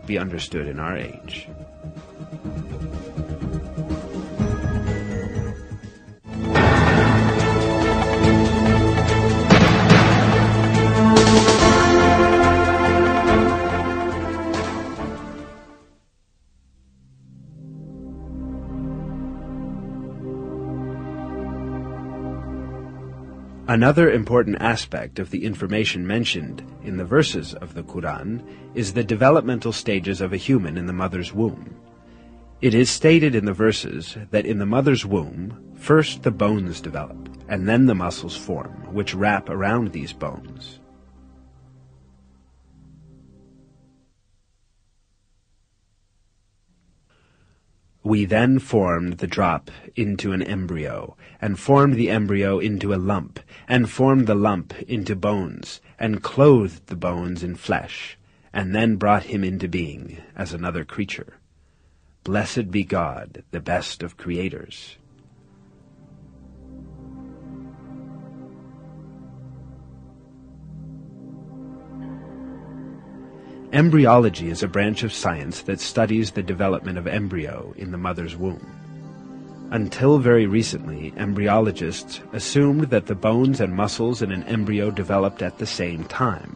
be understood in our age. Another important aspect of the information mentioned in the verses of the Quran is the developmental stages of a human in the mother's womb. It is stated in the verses that in the mother's womb, first the bones develop, and then the muscles form, which wrap around these bones. We then formed the drop into an embryo, and formed the embryo into a lump, and formed the lump into bones, and clothed the bones in flesh, and then brought him into being as another creature. Blessed be God, the best of creators. Embryology is a branch of science that studies the development of embryo in the mother's womb. Until very recently, embryologists assumed that the bones and muscles in an embryo developed at the same time.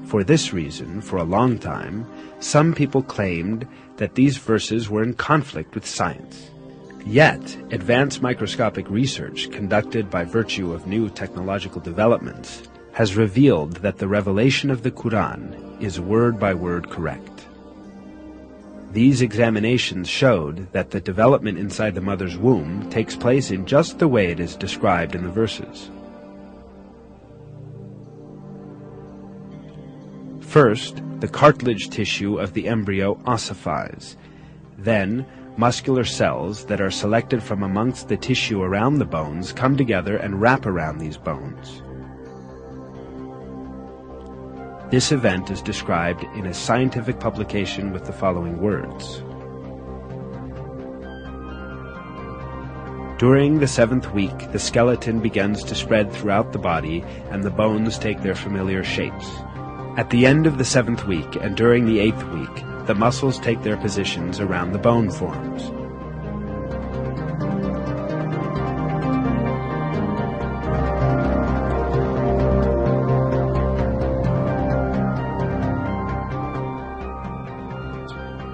For this reason, for a long time, some people claimed that these verses were in conflict with science. Yet, advanced microscopic research conducted by virtue of new technological developments has revealed that the revelation of the Quran is word-by-word correct. These examinations showed that the development inside the mother's womb takes place in just the way it is described in the verses. First, the cartilage tissue of the embryo ossifies. Then, muscular cells that are selected from amongst the tissue around the bones come together and wrap around these bones. This event is described in a scientific publication with the following words. During the 7th week, the skeleton begins to spread throughout the body, and the bones take their familiar shapes. At the end of the 7th week, and during the 8th week, the muscles take their positions around the bone forms.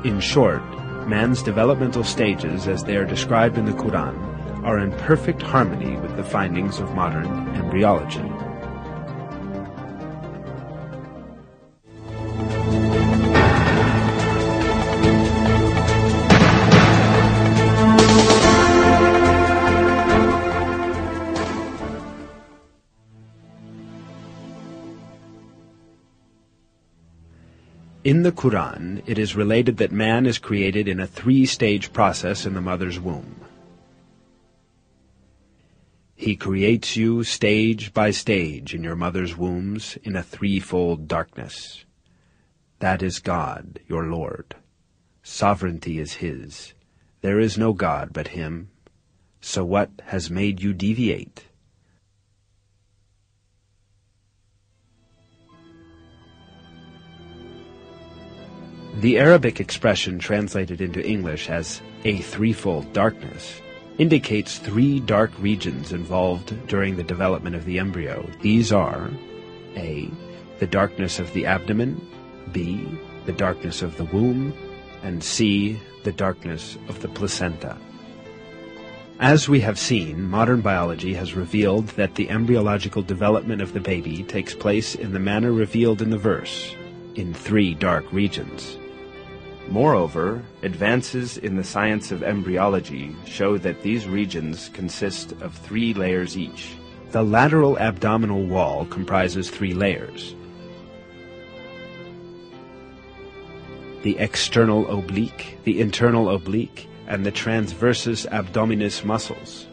In short, man's developmental stages, as they are described in the Quran, are in perfect harmony with the findings of modern embryology. In the Quran, it is related that man is created in a 3-stage process in the mother's womb. He creates you stage by stage in your mother's wombs in a 3-fold darkness. That is God, your Lord. Sovereignty is His. There is no God but Him. So what has made you deviate? The Arabic expression translated into English as a 3-fold darkness indicates 3 dark regions involved during the development of the embryo. These are A, the darkness of the abdomen, B, the darkness of the womb, and C, the darkness of the placenta. As we have seen, modern biology has revealed that the embryological development of the baby takes place in the manner revealed in the verse, in 3 dark regions. Moreover, advances in the science of embryology show that these regions consist of 3 layers each. The lateral abdominal wall comprises 3 layers. The external oblique, the internal oblique, and the transversus abdominis muscles.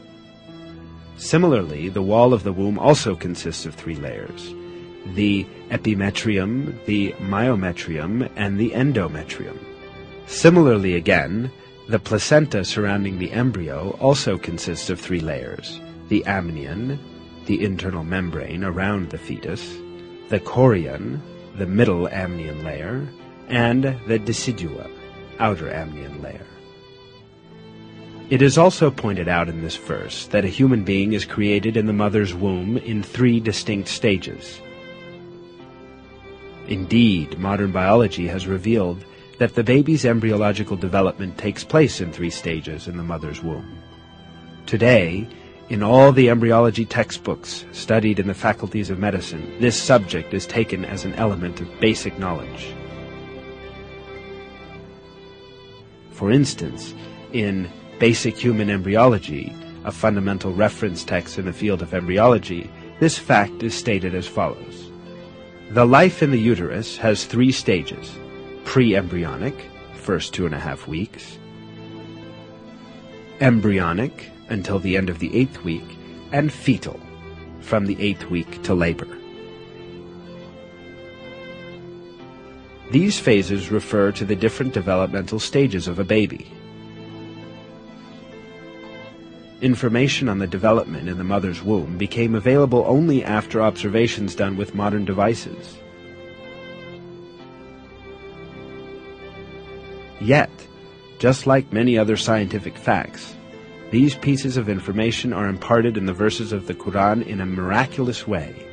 Similarly, the wall of the womb also consists of 3 layers. The epimetrium, the myometrium, and the endometrium. Similarly again, the placenta surrounding the embryo also consists of 3 layers. The amnion, the internal membrane around the fetus, the chorion, the middle amnion layer, and the decidua, outer amnion layer. It is also pointed out in this verse that a human being is created in the mother's womb in 3 distinct stages. Indeed, modern biology has revealed that the baby's embryological development takes place in 3 stages in the mother's womb. Today, in all the embryology textbooks studied in the faculties of medicine, this subject is taken as an element of basic knowledge. For instance, in Basic Human Embryology, a fundamental reference text in the field of embryology, this fact is stated as follows. The life in the uterus has 3 stages: pre-embryonic, first 2.5 weeks, embryonic, until the end of the 8th week, and fetal, from the 8th week to labor. These phases refer to the different developmental stages of a baby. Information on the development in the mother's womb became available only after observations done with modern devices. Yet, just like many other scientific facts, these pieces of information are imparted in the verses of the Quran in a miraculous way.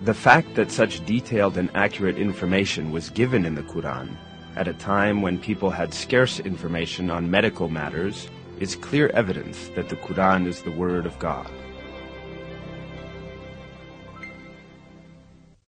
The fact that such detailed and accurate information was given in the Quran at a time when people had scarce information on medical matters is clear evidence that the Quran is the Word of God.